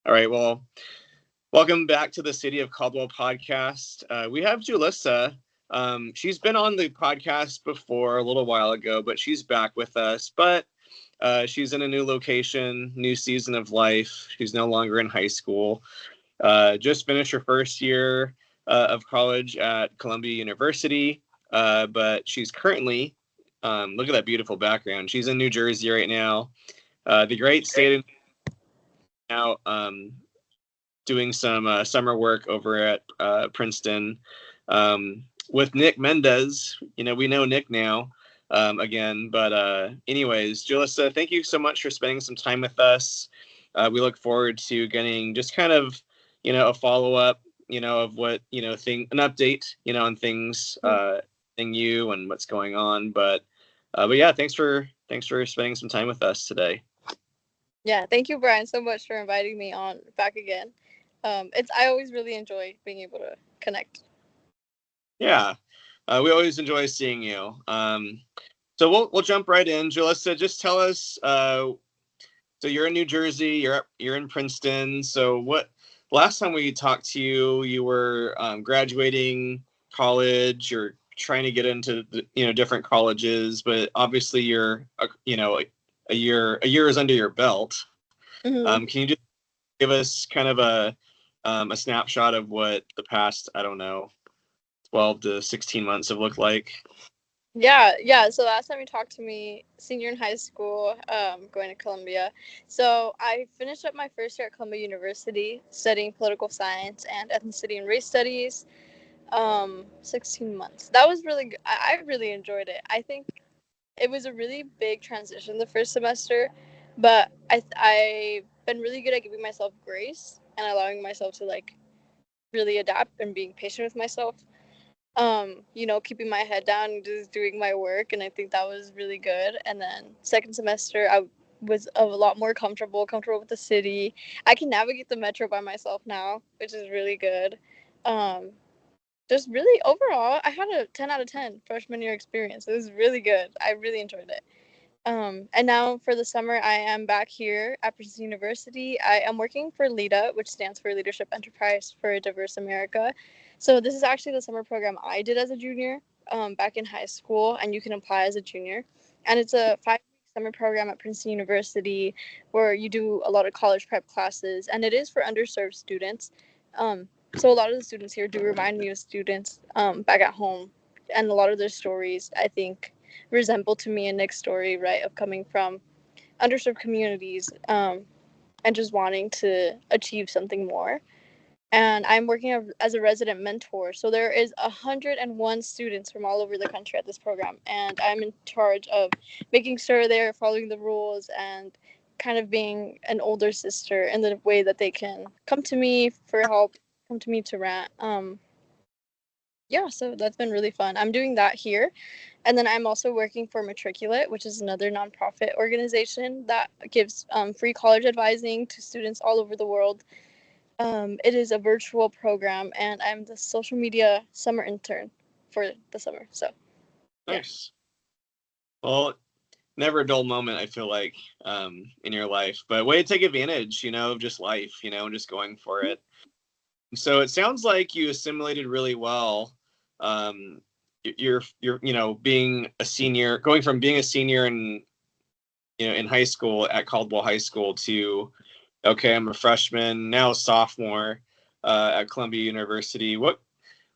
All right. Well, welcome back to the City of Caldwell podcast. We have Julissa. She's been on the podcast before a little while ago, but she's back with us. But she's in a new location, new season of life. She's no longer in high school. Just finished her first year of college at Columbia University. But she's currently, look at that beautiful background. She's in New Jersey right now. The great state of now. Doing some summer work over at Princeton with Nick Mendez. We know Nick now again. But anyways, Julissa, thank you so much for spending some time with us. We look forward to getting just kind of, a follow-up, of what, an update, on things, thing you and what's going on. But yeah, thanks for spending some time with us today. Yeah, thank you, Brian, so much for inviting me on back again. I always really enjoy being able to connect. Yeah, we always enjoy seeing you. So we'll jump right in. Julissa, just tell us. So you're in New Jersey. You're in Princeton. So last time we talked to you, you were graduating college. You're trying to get into different colleges, but obviously you're a year is under your belt. Mm-hmm. Can you just give us kind of a snapshot of what the past, I don't know, 12 to 16 months have looked like? Yeah. So last time you talked to me, senior in high school, going to Columbia. So I finished up my first year at Columbia University, studying political science and ethnicity and race studies. 16 months. That was really good. I really enjoyed it. I think it was a really big transition the first semester, but I've been really good at giving myself grace and allowing myself to really adapt and being patient with myself. Keeping my head down and just doing my work, and I think that was really good. And then second semester I was a lot more comfortable with the city. I can navigate the metro by myself now, which is really good. Um just really overall, I had a 10 out of 10 freshman year experience. It was really good. I really enjoyed it. And now for the summer, I am back here at Princeton University. I am working for LEADA, which stands for Leadership Enterprise for a Diverse America. So this is actually the summer program I did as a junior back in high school, and you can apply as a junior. And it's a 5-week summer program at Princeton University where you do a lot of college prep classes, and it is for underserved students. So a lot of the students here do remind me of students back at home, and a lot of their stories, I think, resemble to me and Nick's story, right, of coming from underserved communities and just wanting to achieve something more. And I'm working as a resident mentor. So there is 101 students from all over the country at this program, and I'm in charge of making sure they're following the rules and kind of being an older sister in the way that they can come to me for help, come to me to rant. Yeah, so that's been really fun. I'm doing that here. And then I'm also working for Matriculate, which is another nonprofit organization that gives free college advising to students all over the world. It is a virtual program, and I'm the social media summer intern for the summer. So, yeah. Nice. Well, never a dull moment, I feel like, in your life, but way to take advantage, of just life, and just going for it. So it sounds like you assimilated really well. You're being a senior, going from being a senior in high school at Caldwell High School to, okay, I'm a freshman, now a sophomore at Columbia University. What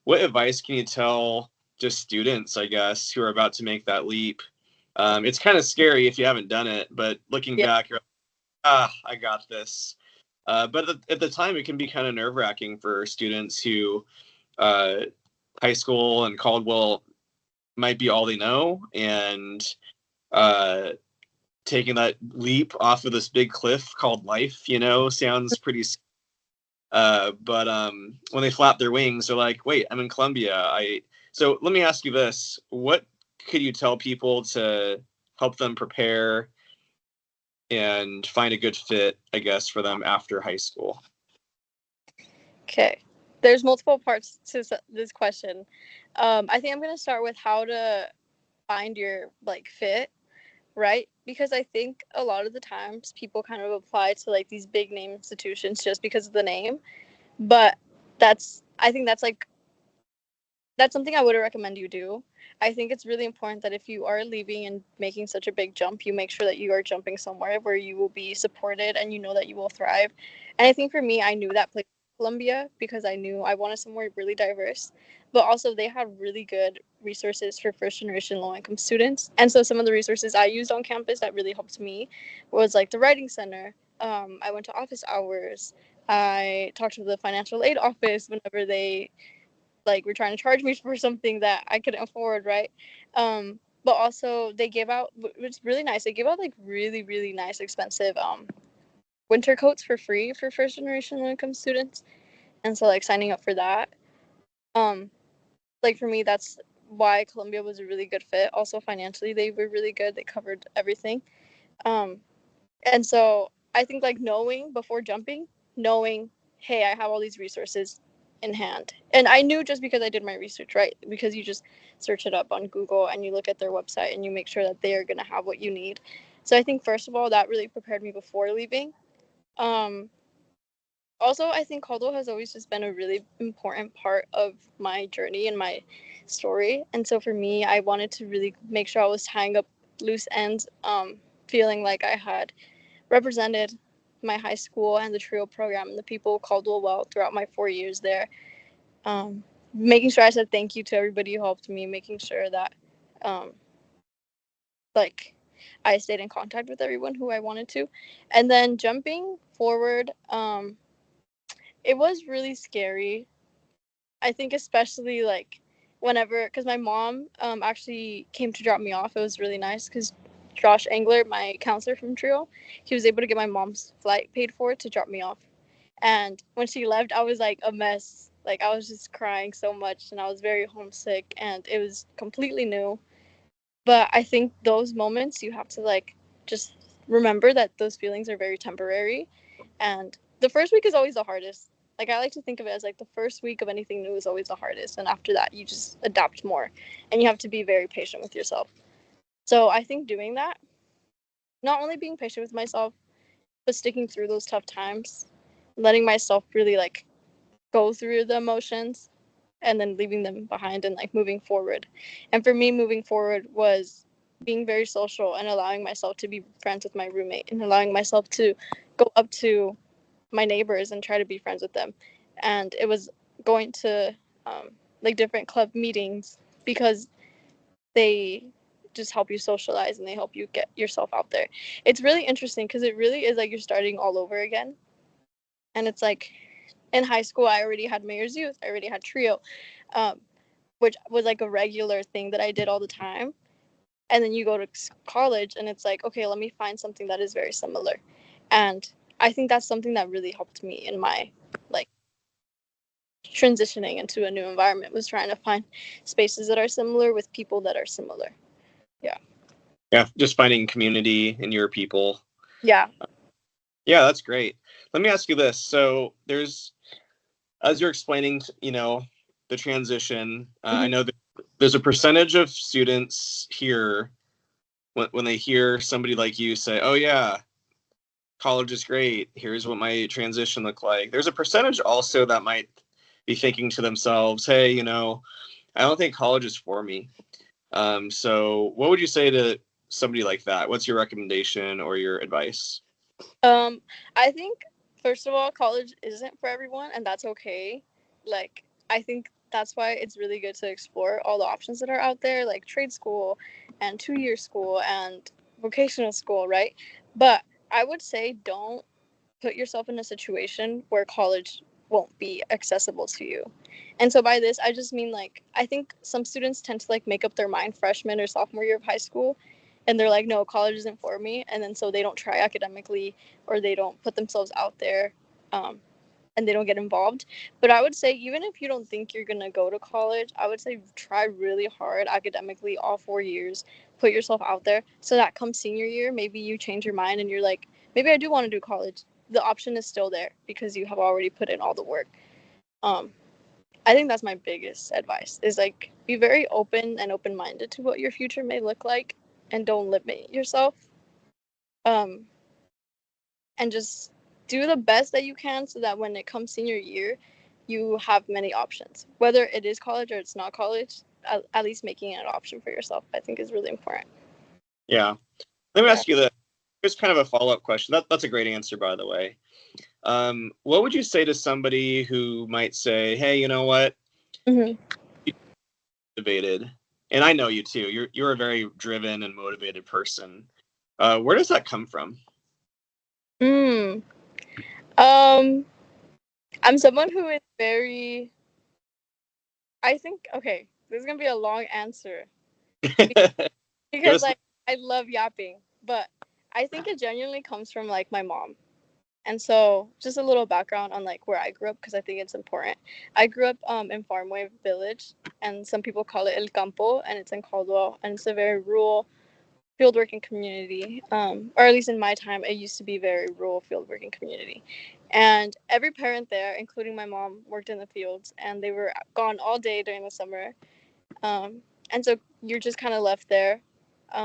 advice can you tell just students, I guess, who are about to make that leap? It's kind of scary if you haven't done it, but looking back, you're like, I got this. But at the time, it can be kind of nerve-wracking for students who high school and Caldwell might be all they know, and taking that leap off of this big cliff called life, sounds pretty. But when they flap their wings, they're like, "Wait, I'm in Columbia." So let me ask you this: what could you tell people to help them prepare and find a good fit, I guess, for them after high school? Okay. There's multiple parts to this question. I think I'm going to start with how to find your fit, right? because I think a lot of the times people kind of apply to like these big name institutions just because of the name, but I think that's something I would recommend you do. I think it's really important that if you are leaving and making such a big jump, you make sure that you are jumping somewhere where you will be supported and you know that you will thrive. And I think for me, I knew that place Columbia because I knew I wanted somewhere really diverse, but also they had really good resources for first generation low income students. And so some of the resources I used on campus that really helped me was like the writing center. I went to office hours. I talked to the financial aid office whenever they like were trying to charge me for something that I couldn't afford, right? But also they gave out, it's really nice. They gave out like really, really nice, expensive winter coats for free for first generation low income students. And so like signing up for that, um, like for me, that's why Columbia was a really good fit. Also financially, they were really good. They covered everything. Um, and so I think like knowing before jumping, knowing, hey, I have all these resources in hand. And I knew just because I did my research, right? Because you just search it up on Google and you look at their website and you make sure that they are going to have what you need. So I think first of all, that really prepared me before leaving. Um, Also, I think Caldwell has always just been a really important part of my journey and my story. And so for me, I wanted to really make sure I was tying up loose ends, feeling like I had represented my high school and the trio program and the people Caldwell well throughout my 4 years there. Making sure I said thank you to everybody who helped me, making sure that um, like I stayed in contact with everyone who I wanted to. And then jumping forward, it was really scary. I think especially like whenever, because my mom actually came to drop me off. It was really nice because Josh Angler, my counselor from Trio, he was able to get my mom's flight paid for to drop me off. And when she left, I was like a mess. Like I was just crying so much and I was very homesick and it was completely new. But I think those moments you have to like just remember that those feelings are very temporary. And the first week is always the hardest. Like I like to think of it as like the first week of anything new is always the hardest. And after that, you just adapt more and you have to be very patient with yourself. So I think doing that, not only being patient with myself, but sticking through those tough times, letting myself really like go through the emotions and then leaving them behind and like moving forward. And for me, moving forward was being very social and allowing myself to be friends with my roommate and allowing myself to go up to my neighbors and try to be friends with them. And it was going to like different club meetings because they just help you socialize and they help you get yourself out there. It's really interesting because it really is like you're starting all over again. And it's like in high school, I already had Mayor's Youth, I already had Trio, um, which was like a regular thing that I did all the time. And then you go to college and it's like, okay, let me find something that is very similar. And I think that's something that really helped me in my like transitioning into a new environment was trying to find spaces that are similar with people that are similar. Yeah. Yeah, just finding community in your people. Yeah. Yeah, that's great. Let me ask you this. So there's, as you're explaining, the transition, I know that there's a percentage of students here when they hear somebody like you say, oh yeah, college is great, here's what my transition looked like. There's a percentage also that might be thinking to themselves, hey, I don't think college is for me. So what would you say to somebody like that? What's your recommendation or your advice? I think first of all, college isn't for everyone, and that's okay. Like, I think that's why it's really good to explore all the options that are out there, like trade school and 2 year school and vocational school, right? But I would say don't put yourself in a situation where college won't be accessible to you. And so by this, I just mean like I think some students tend to like make up their mind freshman or sophomore year of high school and they're like, no, college isn't for me. And then so they don't try academically or they don't put themselves out there um, and they don't get involved. But I would say, even if you don't think you're going to go to college, I would say try really hard academically all 4 years, put yourself out there. So that come senior year, maybe you change your mind and you're like, maybe I do want to do college. The option is still there because you have already put in all the work. Um, I think that's my biggest advice is like be very open and open-minded to what your future may look like and don't limit yourself. um, and just do the best that you can so that when it comes senior year, you have many options. Whether it is college or it's not college, at least making it an option for yourself, I think, is really important. Yeah. Let me Yeah. ask you this. Here's kind of a follow-up question. That's a great answer, by the way. What would you say to somebody who might say, "Hey, you know what? Mm-hmm. You're motivated, and I know you too. You're a very driven and motivated person. Where does that come from?" Mm. Um, I'm someone who is very. I think okay. This is gonna be a long answer Give because us. like I love yapping, but I think it genuinely comes from like my mom. And so, just a little background on like where I grew up because I think it's important. I grew up in Farmway Village, and some people call it El Campo, and it's in Caldwell, and it's a very rural fieldworking community. Or at least in my time, it used to be a very rural fieldworking community. And every parent there, including my mom, worked in the fields, and they were gone all day during the summer. And so you're just kind of left there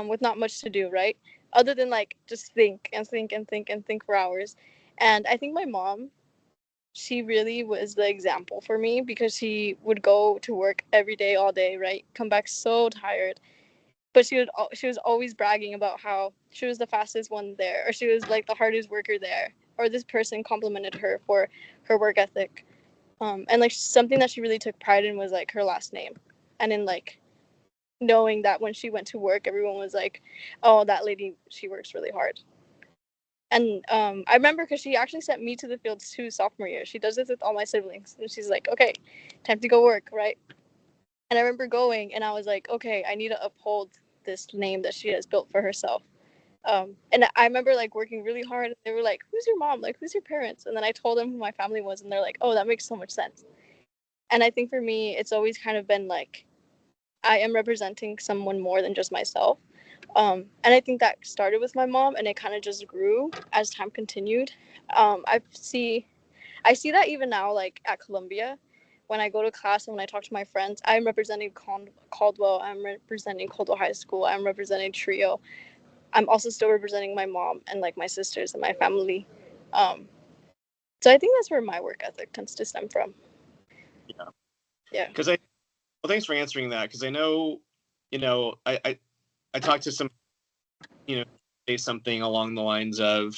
with not much to do, right? Other than like just think and think and think and think for hours. And I think my mom, she really was the example for me because she would go to work every day, all day, right? Come back so tired. But she was always bragging about how she was the fastest one there, or she was like the hardest worker there, or this person complimented her for her work ethic. And like something that she really took pride in was like her last name, and in like knowing that when she went to work, everyone was like, "Oh, that lady, she works really hard." And I remember because she actually sent me to the fields too sophomore year. She does this with all my siblings, and she's like, "Okay, time to go work, right?" And I remember going, and I was like, "Okay, I need to uphold this name that she has built for herself." And I remember like working really hard. And they were like, "Who's your mom? Like, who's your parents?" And then I told them who my family was, and they're like, "Oh, that makes so much sense." And I think for me, it's always kind of been like I am representing someone more than just myself. And I think that started with my mom, and it kind of just grew as time continued. I see that even now, like at Columbia, when I go to class and when I talk to my friends, I'm representing Caldwell. I'm representing Caldwell High School. I'm representing Trio. I'm also still representing my mom and like my sisters and my family. Um, so I think that's where my work ethic tends to stem from. Yeah. Yeah. Because well, thanks for answering that. Because I know, I talked to some, say something along the lines of,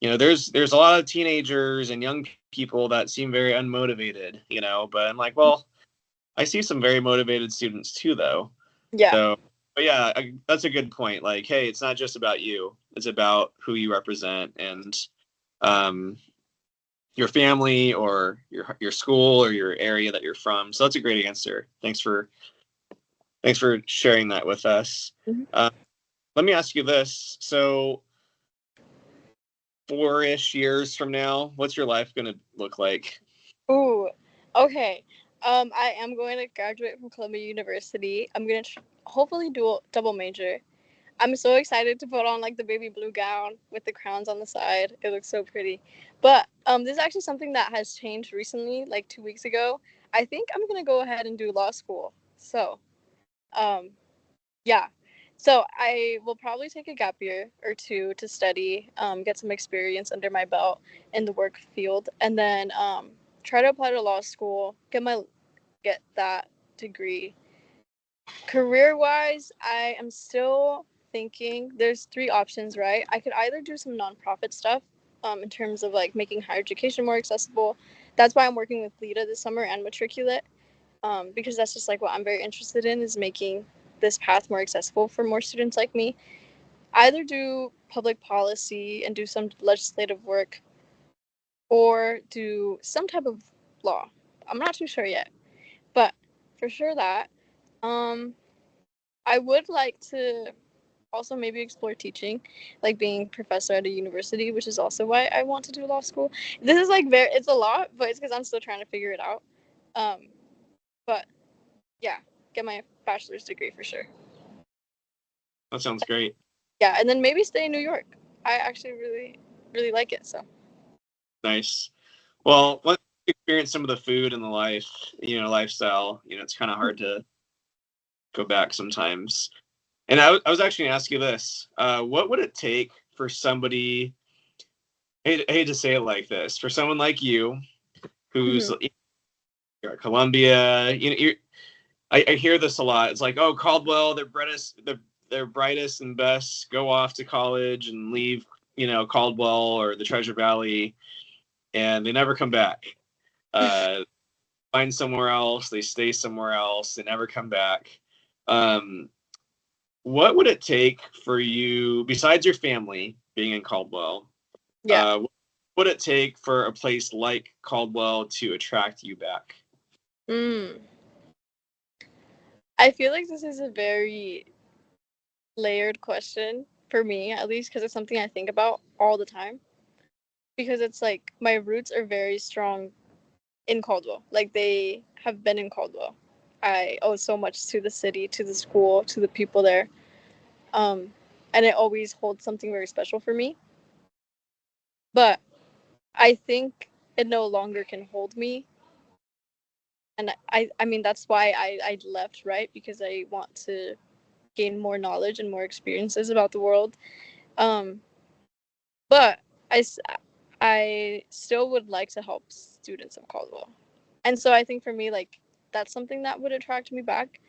there's a lot of teenagers and young people that seem very unmotivated, but I'm like, well, I see some very motivated students too, though. Yeah. So, but yeah, that's a good point. Like, hey, it's not just about you; it's about who you represent and um, your family or your school or your area that you're from. So that's a great answer. Thanks for sharing that with us. Mm-hmm. Let me ask you this: so, 4-ish years from now, what's your life going to look like? Ooh, okay. I am going to graduate from Columbia University. I'm gonna hopefully do a double major. I'm so excited to put on like the baby blue gown with the crowns on the side. It looks so pretty. But this is actually something that has changed recently, like 2 weeks ago. I think I'm gonna go ahead and do law school. So, um, yeah. So I will probably take a gap year or two to study, get some experience under my belt in the work field, and then try to apply to law school, get that degree. Career wise, I am still thinking there's three options, right? I could either do some nonprofit stuff, in terms of like making higher education more accessible. That's why I'm working with LIDA this summer and Matriculate, because that's just like what I'm very interested in is making this path more accessible for more students like me. Either do public policy and do some legislative work, or do some type of law. I'm not too sure yet, but for sure that. Um, I would like to also maybe explore teaching, like being professor at a university, which is also why I want to do law school. This is like it's a lot, but it's because I'm still trying to figure it out. Um, but yeah, get my bachelor's degree for sure. That sounds great. Yeah, and then maybe stay in New York. I actually really, really like it. So Nice. Well, let's experience some of the food and the lifestyle. It's kind of hard to go back sometimes. And I was actually going to ask you this. What would it take for somebody, I hate to say it like this, for someone like you, who's you're at Columbia, I hear this a lot. It's like, oh, Caldwell, their brightest and best go off to college and leave, Caldwell or the Treasure Valley, and they never come back. Find somewhere else, they stay somewhere else, they never come back. What would it take for you, besides your family being in Caldwell? What would it take for a place like Caldwell to attract you back? I feel like this is a very layered question for me, at least, because it's something I think about all the time. Because it's like my roots are very strong in Caldwell. Like, they have been in Caldwell. I owe so much to the city, to the school, to the people there. And it always holds something very special for me. But I think it no longer can hold me. And I mean, that's why I left, right? Because I want to gain more knowledge and more experiences about the world. But I still would like to help students of Caldwell. And so I think for me, like, that's something that would attract me back,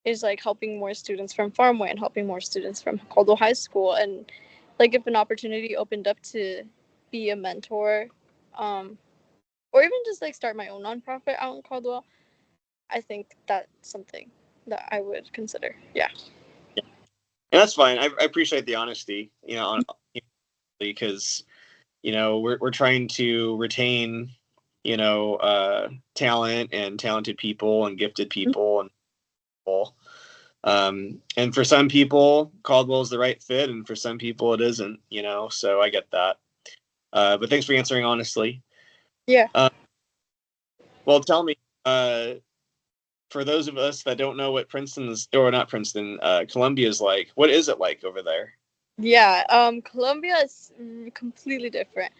is like helping more students from Farmway and helping more students from Caldwell High School. And like, if an opportunity opened up to be a mentor, or even just like start my own nonprofit out in Caldwell, I think that's something that I would consider. Yeah. And that's fine. I appreciate the honesty, because we're trying to retain talent and talented people and gifted people and people. And for some people, Caldwell is the right fit, and for some people it isn't. So I get that. But thanks for answering honestly. Yeah. Well, tell me, for those of us that don't know what Columbia is like, what is it like over there? Yeah. Columbia is completely different.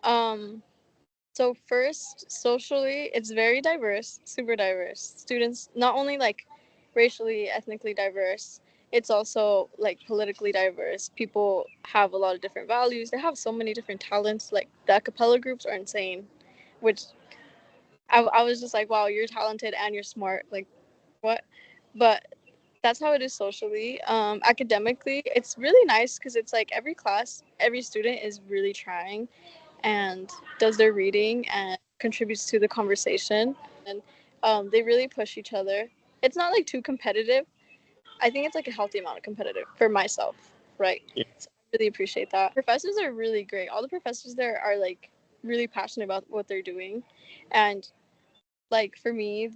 So first, socially, it's very diverse, super diverse. Students, not only like racially, ethnically diverse, it's also like politically diverse. People have a lot of different values. They have so many different talents. Like, the a cappella groups are insane, which I was just like, wow, you're talented and you're smart. Like, what? But that's how it is socially. Academically, it's really nice because it's like every class, every student is really trying and does their reading and contributes to the conversation. And they really push each other. It's not like too competitive. I think it's like a healthy amount of competitive for myself, right? Yeah. So I really appreciate that. Professors are really great. All the professors there are like really passionate about what they're doing. And like, for me,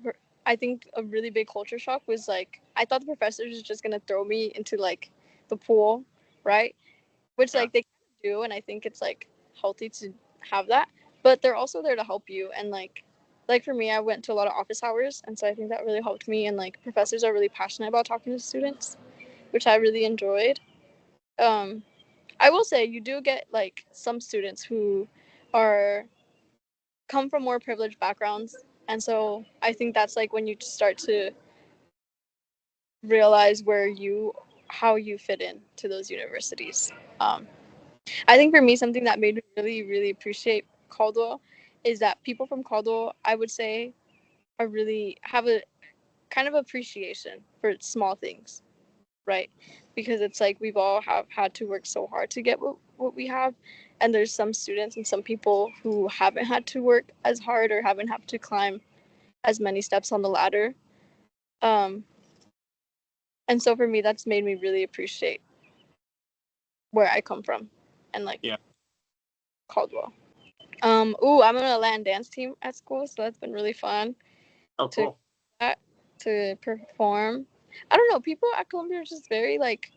I think a really big culture shock was like, I thought the professors was just gonna throw me into like the pool, right? Which like they do, and I think it's like healthy to have that. But they're also there to help you, and like for me, I went to a lot of office hours, and so I think that really helped me. And like, professors are really passionate about talking to students, which I really enjoyed. I will say you do get like some students who are come from more privileged backgrounds, and so I think that's like when you start to realize how you fit in to those universities. I think for me, something that made me really, really appreciate Caldwell is that people from Caldwell, I would say, are really have a kind of appreciation for small things, right? Because it's like we've all have had to work so hard to get what we have. And there's some students and some people who haven't had to work as hard or haven't had to climb as many steps on the ladder. Um, and so for me, that's made me really appreciate where I come from and like Caldwell. I'm on a Latin dance team at school, so that's been really fun. Oh, cool. To perform. I don't know. People at Columbia are just very like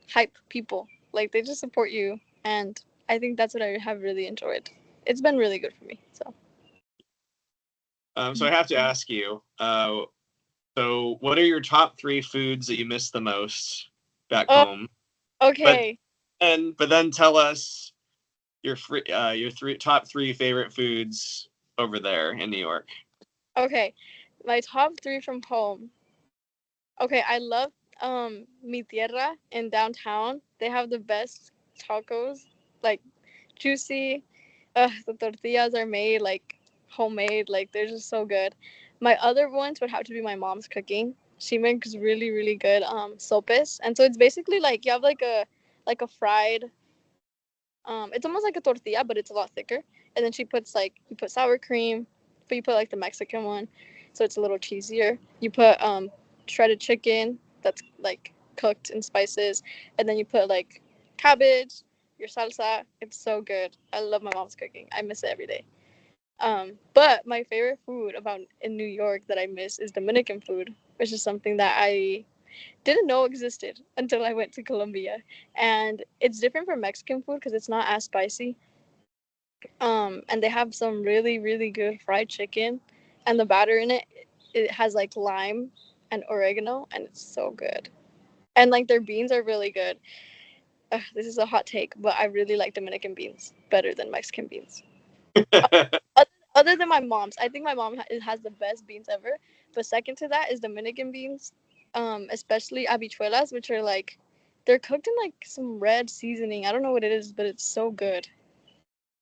hype people. Like, they just support you, and I think that's what I have really enjoyed. It's been really good for me. So. So I have to ask you. So what are your top 3 foods that you miss the most back home? Okay. But then tell us your top 3 favorite foods over there in New York. Okay, my top 3 from home. Okay, I love Mi Tierra in downtown. They have the best tacos, like juicy. The tortillas are made like homemade, like they're just so good. My other ones would have to be my mom's cooking. She makes really really good sopes, and so it's basically like you have like a fried it's almost like a tortilla, but it's a lot thicker. And then she puts like you put sour cream, but you put like the Mexican one, so it's a little cheesier. You put shredded chicken that's like cooked in spices, and then you put like cabbage, your salsa. It's so good. I love my mom's cooking. I miss it every day. But my favorite food about in New York that I miss is Dominican food, which is something that I didn't know existed until I went to Colombia. And it's different from Mexican food because it's not as spicy. And they have some really, really good fried chicken. And the batter in it has like lime and oregano, and it's so good. And like their beans are really good. This is a hot take, but I really like Dominican beans better than Mexican beans. Other than my mom's, I think my mom has the best beans ever. But second to that is Dominican beans, especially habichuelas, which are like they're cooked in like some red seasoning. I don't know what it is, but it's so good.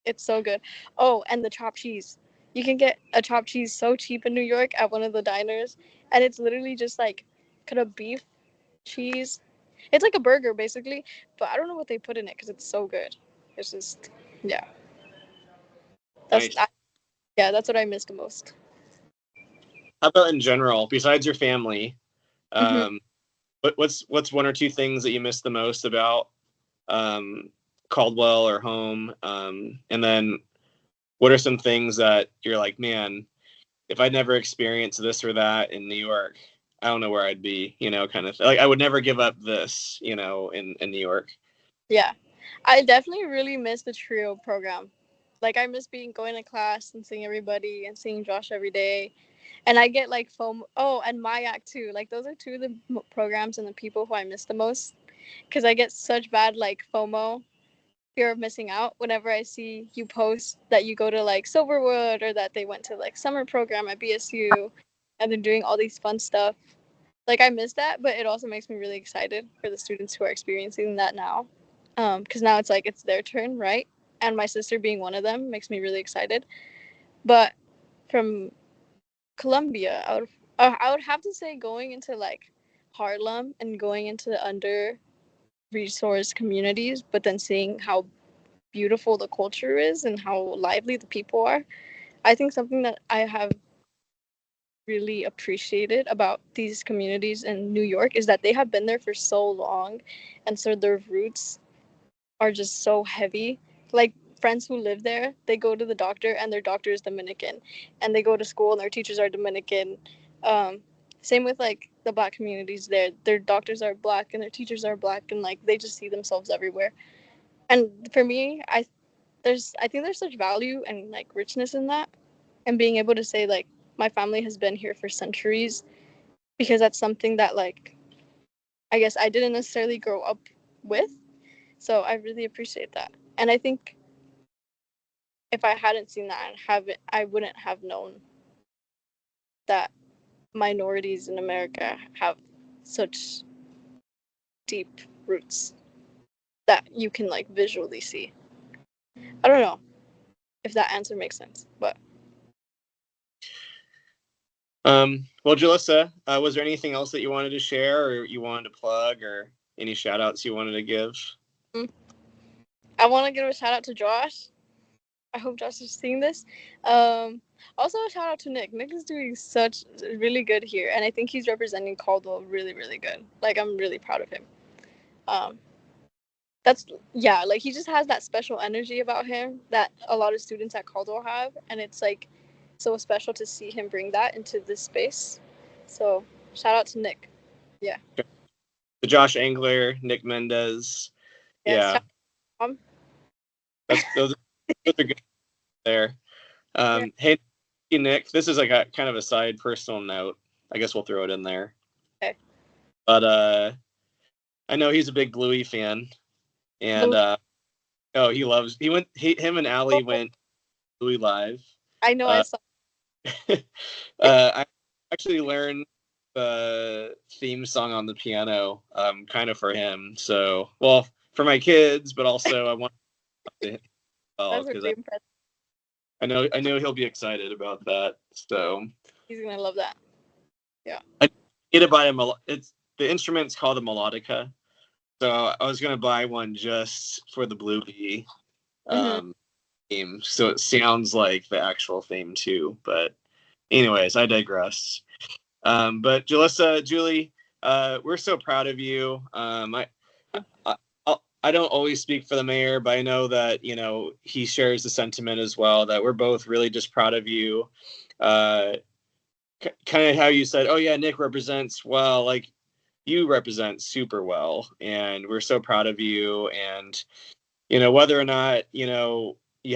It's so good. Oh, and the chopped cheese. You can get a chopped cheese so cheap in New York at one of the diners, and it's literally just like cut up beef, cheese. It's like a burger basically, but I don't know what they put in it because it's so good. It's just yeah. That's Nice. yeah. That's what I miss the most. How about in general, besides your family? Hmm. Um, what's one or two things that you miss the most about um, Caldwell or home? And then what are some things that you're like, man, if I'd never experienced this or that in New York, I don't know where I'd be, kind of like I would never give up this, in New York. Yeah, I definitely really miss the trio program. Like I miss being going to class and seeing everybody and seeing Josh every day. And I get like FOMO. Oh, and MyAct too. Like those are two of the programs and the people who I miss the most because I get such bad like FOMO, fear of missing out, whenever I see you post that you go to like Silverwood or that they went to like summer program at BSU and they're doing all these fun stuff. Like I miss that, but it also makes me really excited for the students who are experiencing that now. Because now it's like it's their turn, right? And my sister being one of them makes me really excited. But from Colombia, I would have to say going into like Harlem and going into the under resourced communities, but then seeing how beautiful the culture is and how lively the people are. I think something that I have really appreciated about these communities in New York is that they have been there for so long, and so their roots are just so heavy. Like friends who live there, they go to the doctor and their doctor is Dominican, and they go to school and their teachers are Dominican. Um, Same with like the black communities there. Their doctors are black and their teachers are black, and like they just see themselves everywhere. And for me, I think there's such value and like richness in that, and being able to say like my family has been here for centuries because that's something that like I guess I didn't necessarily grow up with. So I really appreciate that. And I think if I hadn't seen that and have it, I wouldn't have known that minorities in America have such deep roots that you can like visually see. I don't know if that answer makes sense, but Well, Julissa, was there anything else that you wanted to share or you wanted to plug or any shout outs you wanted to give? mm, I want to give a shout out to Josh. I hope Josh is seeing this. Um, Also, a shout out to Nick. Nick is doing such really good here, and I think he's representing Caldwell really, really good. Like, I'm really proud of him. Um, that's yeah, like he just has that special energy about him that a lot of students at Caldwell have, and it's like so special to see him bring that into this space. So, shout out to Nick. Yeah. The Josh Angler, Nick Mendez. Yes. Yeah, Shout out to those are good there. yeah. Hey, Nick, this is like a kind of a side personal note. I guess we'll throw it in there. Okay. But I know he's a big Bluey fan, and Louis. oh, him and Allie Oh, went Bluey live. I know. I Uh, saw. I actually learned the theme song on the piano, kind of for him. So, well, for my kids, but also I want to That's because really impressive. I know he'll be excited about that. So He's gonna love that. Yeah. I need to buy it's the instrument's called a melodica. So I was gonna buy one just for the Blue Bee theme, so it sounds like the actual theme too. But anyways, I digress. But Julissa, Julie, we're so proud of you. I I don't always speak for the mayor, but I know that he shares the sentiment as well. That we're both really just proud of you. Uh, Kind of how you said, "Oh yeah, Nick represents well." Like you represent super well, and we're so proud of you. And whether or not you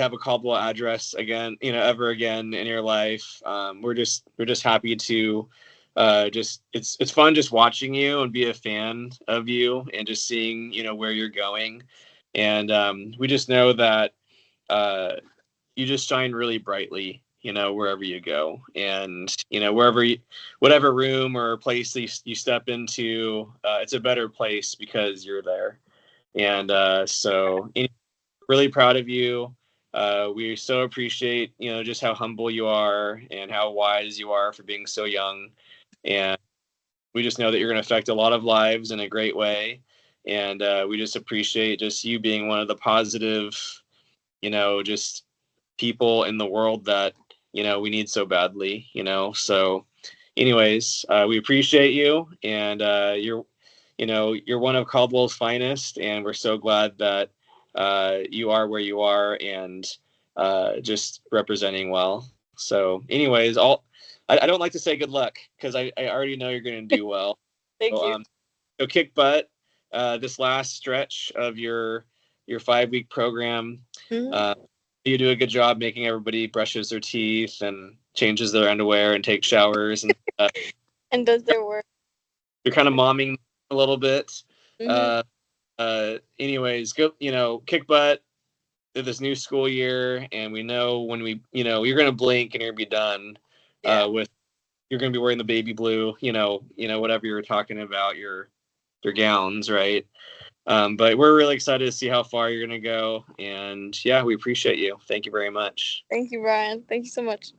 have a Caldwell address again, ever again in your life, we're just happy to just it's fun just watching you and be a fan of you and just seeing where you're going. And we just know that you just shine really brightly wherever you go. And whatever room or place you step into, it's a better place because you're there. And so really proud of you. We so appreciate just how humble you are and how wise you are for being so young. And we just know that you're going to affect a lot of lives in a great way. And we just appreciate just you being one of the positive just people in the world that we need so badly. So anyways, we appreciate you. And you're one of Caldwell's finest, and we're so glad that you are where you are and just representing well. So anyways, I don't like to say good luck because I already know you're going to do well. Thank So, you. so kick butt this last stretch of your 5-week program. You do a good job making everybody brushes their teeth and changes their underwear and takes showers and And does their work. you're kind of momming a little bit. Anyways, go kick butt to this new school year, and we know when you're gonna blink and you're gonna be done with you're gonna be wearing the baby blue, whatever you're talking about, your gowns, right? But we're really excited to see how far you're gonna go, and yeah, we appreciate you. Thank you very much. Thank you, Brian. Thank you so much.